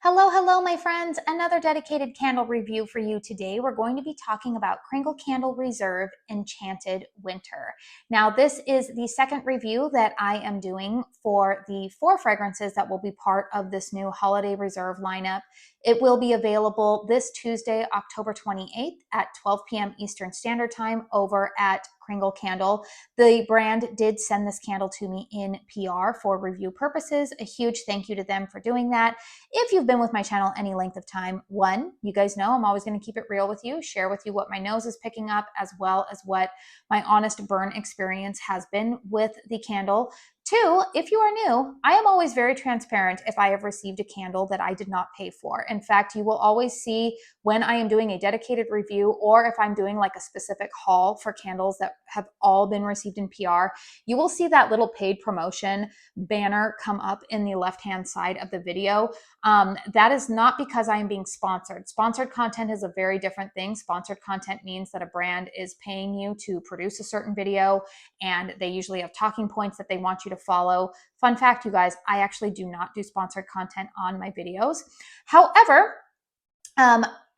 Hello, hello, my friends. Another dedicated candle review for you today. We're going to be talking about Kringle Candle Reserve Enchanted Winter. Now, this is the second review that I am doing for the 4 fragrances that will be part of this new Holiday Reserve lineup. It will be available this Tuesday, October 28th at 12 p.m. Eastern Standard Time over at Kringle Candle. The brand did send this candle to me in PR for review purposes. A huge thank you to them for doing that. If you've been with my channel any length of time, one, you guys know I'm always going to keep it real with you, share with you what my nose is picking up, as well as what my honest burn experience has been with the candle. Two, if you are new, I am always very transparent if I have received a candle that I did not pay for. In fact, you will always see when I am doing a dedicated review or if I'm doing like a specific haul for candles that have all been received in PR, you will see that little paid promotion banner come up in the left-hand side of the video. That is not because I am being sponsored. Sponsored content is a very different thing. Sponsored content means that a brand is paying you to produce a certain video, and they usually have talking points that they want you to follow. Fun fact, you guys, I actually do not do sponsored content on my videos. However,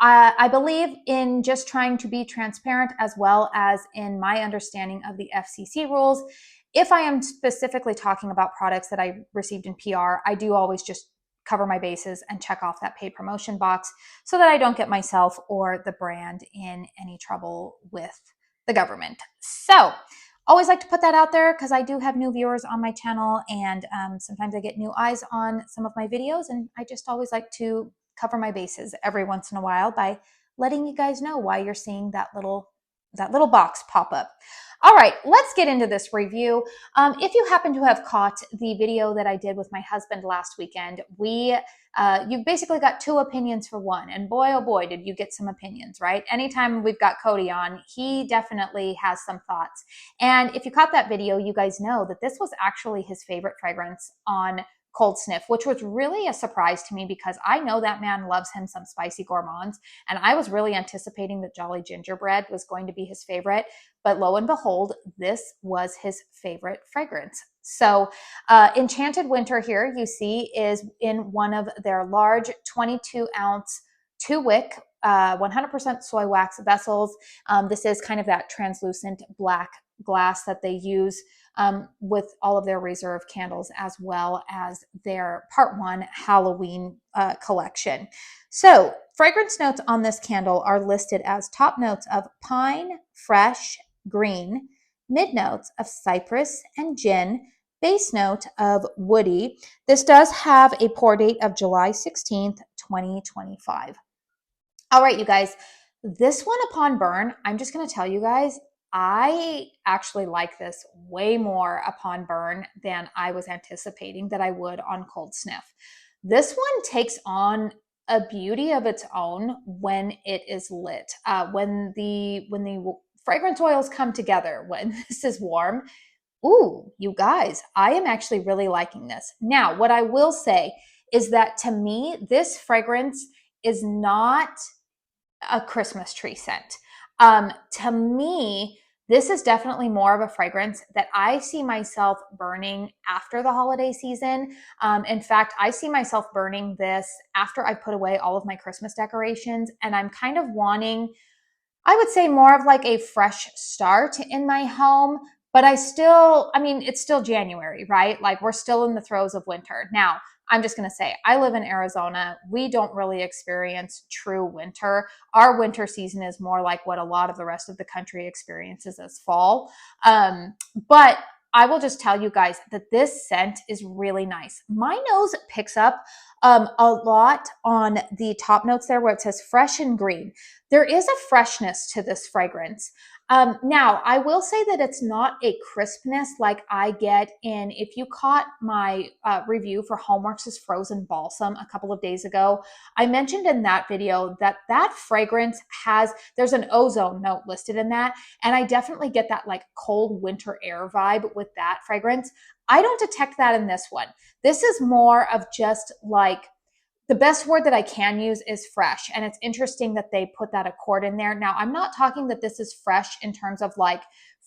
I believe in just trying to be transparent as well as in my understanding of the FCC rules. If I am specifically talking about products that I received in PR, I do always just cover my bases and check off that paid promotion box so that I don't get myself or the brand in any trouble with the government. So always like to put that out there because I do have new viewers on my channel, and sometimes I get new eyes on some of my videos, and I just always like to cover my bases every once in a while by letting you guys know why you're seeing that little box pop up. All right, let's get into this review. If you happen to have caught the video that I did with my husband last weekend, you've basically got 2 opinions for one. And boy, oh boy, did you get some opinions, right? Anytime we've got Cody on, he definitely has some thoughts. And if you caught that video, you guys know that this was actually his favorite fragrance on Cold Sniff, which was really a surprise to me because I know that man loves him some spicy gourmands, and I was really anticipating that Jolly Gingerbread was going to be his favorite, but lo and behold, this was his favorite fragrance. So Enchanted Winter here, you see, is in one of their large 22-ounce 2-wick 100% soy wax vessels. This is kind of that translucent black glass that they use with all of their reserve candles, as well as their Part 1 Halloween collection. So fragrance notes on this candle are listed as top notes of pine, fresh, green, mid notes of cypress and gin, base note of woody. This does have a pour date of July 16th, 2025. All right, you guys, this one upon burn, I'm just going to tell you guys, I actually like this way more upon burn than I was anticipating that I would on Cold Sniff. This one takes on a beauty of its own when it is lit. When the fragrance oils come together, when this is warm, ooh, you guys, I am actually really liking this. Now, what I will say is that to me, this fragrance is not a Christmas tree scent. To me, this is definitely more of a fragrance that I see myself burning after the holiday season. In fact, I see myself burning this after I put away all of my Christmas decorations, and I'm kind of wanting, I would say, more of like a fresh start in my home. But I mean, it's still January, right? Like we're still in the throes of winter. Now, I'm just going to say, I live in Arizona. We don't really experience true winter. Our winter season is more like what a lot of the rest of the country experiences as fall. But I will just tell you guys that this scent is really nice. My nose picks up a lot on the top notes there where it says fresh and green. There is a freshness to this fragrance. Now, I will say that it's not a crispness like I get in, if you caught my review for Homeworks' Frozen Balsam a couple of days ago, I mentioned in that video that that fragrance there's an ozone note listed in that, and I definitely get that like cold winter air vibe with that fragrance. I don't detect that in this one. This is more of just like, the best word that I can use is fresh. And it's interesting that they put that accord in there. Now, I'm not talking that this is fresh in terms of like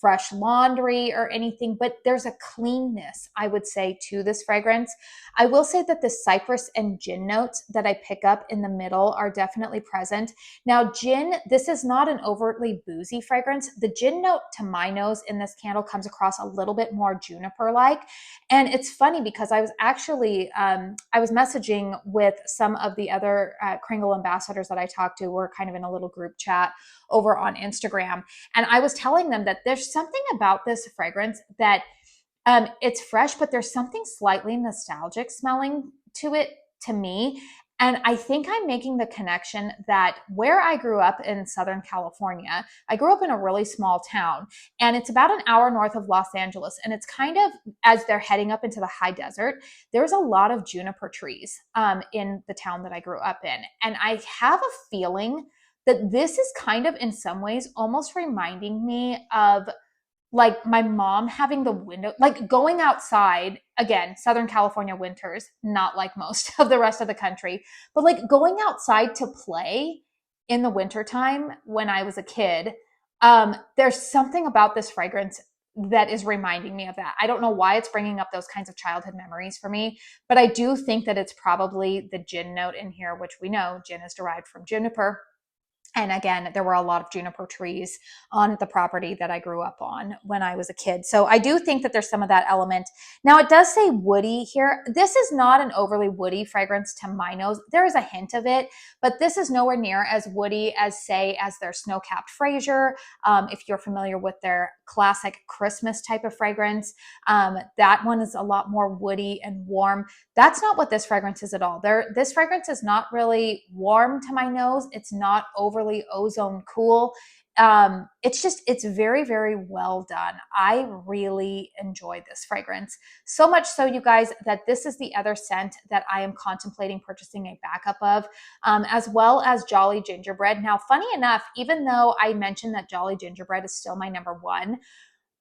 fresh laundry or anything, but there's a cleanness, I would say, to this fragrance. I will say that the cypress and gin notes that I pick up in the middle are definitely present. Now, gin, this is not an overtly boozy fragrance. The gin note to my nose in this candle comes across a little bit more juniper-like. And it's funny because I was actually, I was messaging with some of the other Kringle ambassadors that I talked to. We're kind of in a little group chat over on Instagram. And I was telling them that there's something about this fragrance that it's fresh, but there's something slightly nostalgic smelling to it to me. And I think I'm making the connection that where I grew up in Southern California, I grew up in a really small town, and it's about an hour north of Los Angeles. And it's kind of as they're heading up into the high desert, there's a lot of juniper trees in the town that I grew up in. And I have a feeling that this is kind of in some ways almost reminding me of like my mom having the window, like going outside, again, Southern California winters, not like most of the rest of the country, but like going outside to play in the wintertime when I was a kid. There's something about this fragrance that is reminding me of that. I don't know why it's bringing up those kinds of childhood memories for me, but I do think that it's probably the gin note in here, which we know gin is derived from juniper. And again, there were a lot of juniper trees on the property that I grew up on when I was a kid. So I do think that there's some of that element. Now, it does say woody here. This is not an overly woody fragrance to my nose. There is a hint of it, but this is nowhere near as woody as, say, as their Snow-Capped Fraser. If you're familiar with their classic Christmas type of fragrance, that one is a lot more woody and warm. That's not what this fragrance is at all. This fragrance is not really warm to my nose. It's not overly ozone cool. It's very, very well done. I really enjoy this fragrance. So much so, you guys, that this is the other scent that I am contemplating purchasing a backup of, as well as Jolly Gingerbread. Now, funny enough, even though I mentioned that Jolly Gingerbread is still my number one,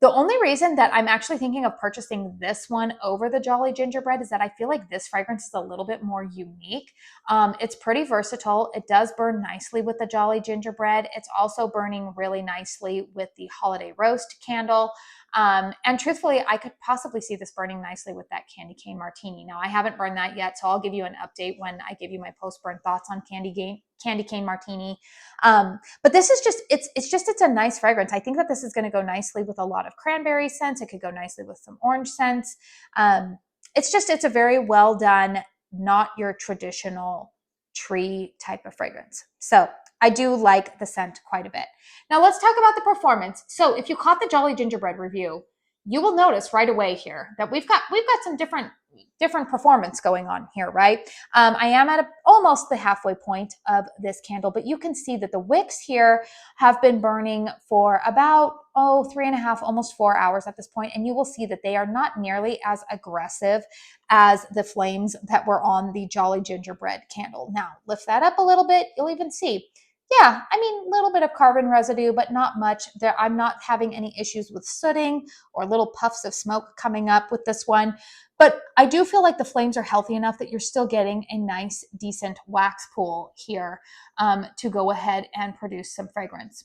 the only reason that I'm actually thinking of purchasing this one over the Jolly Gingerbread is that I feel like this fragrance is a little bit more unique. It's pretty versatile. It does burn nicely with the Jolly Gingerbread. It's also burning really nicely with the Holiday Roast candle. And truthfully, I could possibly see this burning nicely with that Candy Cane Martini. Now, I haven't burned that yet, so I'll give you an update when I give you my post-burn thoughts on Candy Cane Martini. But this is just, it's a nice fragrance. I think that this is going to go nicely with a lot of cranberry scents. It could go nicely with some orange scents. It's a very well done, not your traditional tree type of fragrance. So I do like the scent quite a bit. Now let's talk about the performance. So if you caught the Jolly Gingerbread review, you will notice right away here that we've got some different performance going on here, right? I am at almost the halfway point of this candle, but you can see that the wicks here have been burning for about 3.5, almost 4 hours at this point, and you will see that they are not nearly as aggressive as the flames that were on the Jolly Gingerbread candle. Now, lift that up a little bit, you'll even see, yeah, I mean, a little bit of carbon residue, but not much. I'm not having any issues with sooting or little puffs of smoke coming up with this one. But I do feel like the flames are healthy enough that you're still getting a nice, decent wax pool here to go ahead and produce some fragrance.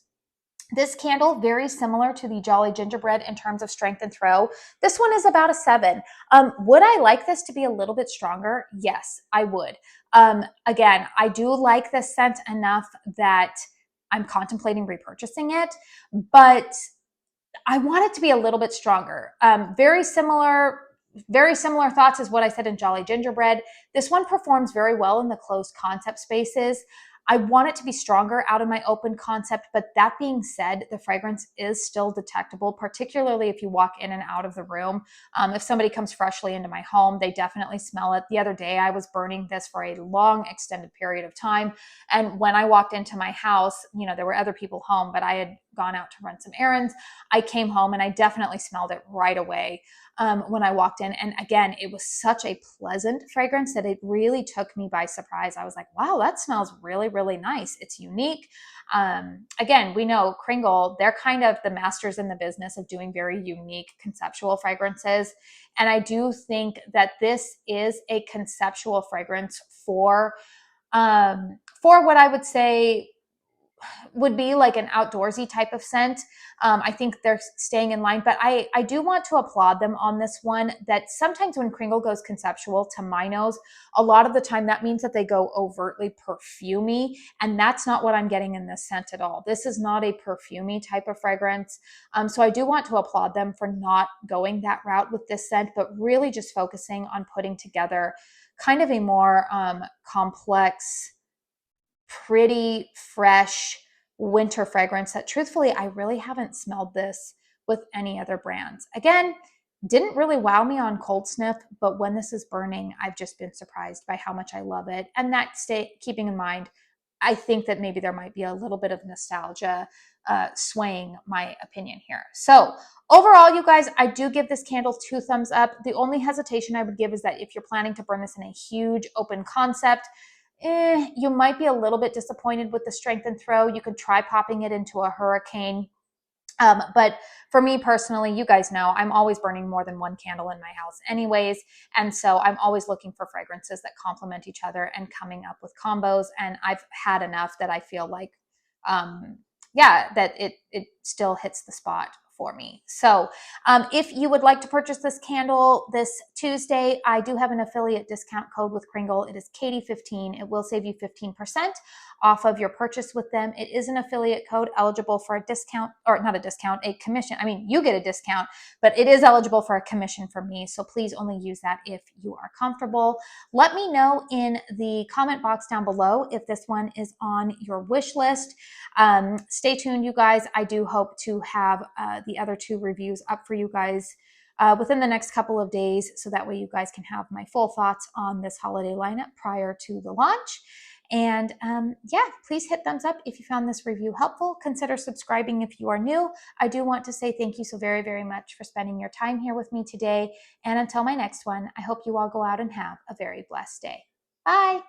This candle, very similar to the Jolly Gingerbread in terms of strength and throw. This one is about a 7. Would I like this to be a little bit stronger? Yes, I would. Again, I do like this scent enough that I'm contemplating repurchasing it, but I want it to be a little bit stronger. Very similar thoughts as what I said in Jolly Gingerbread. This one performs very well in the closed concept spaces. I want it to be stronger out of my open concept, but that being said, the fragrance is still detectable, particularly if you walk in and out of the room. If somebody comes freshly into my home, they definitely smell it. The other day, I was burning this for a long extended period of time. And when I walked into my house, there were other people home, but I had gone out to run some errands. I came home and I definitely smelled it right away when I walked in. And again, it was such a pleasant fragrance that it really took me by surprise. I was like, wow, that smells really, really nice. It's unique. Again, we know Kringle, they're kind of the masters in the business of doing very unique conceptual fragrances. And I do think that this is a conceptual fragrance for what I would say would be like an outdoorsy type of scent. I think they're staying in line, but I do want to applaud them on this one, that sometimes when Kringle goes conceptual, to my nose, a lot of the time that means that they go overtly perfumey, and that's not what I'm getting in this scent at all. This is not a perfumey type of fragrance. So I do want to applaud them for not going that route with this scent, but really just focusing on putting together kind of a more complex, pretty fresh winter fragrance that truthfully I really haven't smelled this with any other brands. Again, didn't really wow me on cold sniff, but when this is burning, I've just been surprised by how much I love it. And that keeping in mind, I think that maybe there might be a little bit of nostalgia swaying my opinion here. So overall, you guys, I do give this candle 2 thumbs up. The only hesitation I would give is that if you're planning to burn this in a huge open concept, you might be a little bit disappointed with the strength and throw. You could try popping it into a hurricane. But for me personally, you guys know I'm always burning more than one candle in my house anyways. And so I'm always looking for fragrances that complement each other and coming up with combos. And I've had enough that I feel like, yeah, that it still hits the spot for me. So if you would like to purchase this candle this Tuesday, I do have an affiliate discount code with Kringle. It is Katie15. It will save you 15% off of your purchase with them. It is an affiliate code eligible for a discount, or not a discount, a commission. I mean, you get a discount, but it is eligible for a commission from me. So please only use that if you are comfortable. Let me know in the comment box down below if this one is on your wish list. Stay tuned, you guys. I do hope to have the other 2 reviews up for you guys within the next couple of days, so that way you guys can have my full thoughts on this holiday lineup prior to the launch. And yeah, please hit thumbs up if you found this review helpful. Consider subscribing if you are new. I do want to say thank you so very, very much for spending your time here with me today. And until my next one, I hope you all go out and have a very blessed day. Bye.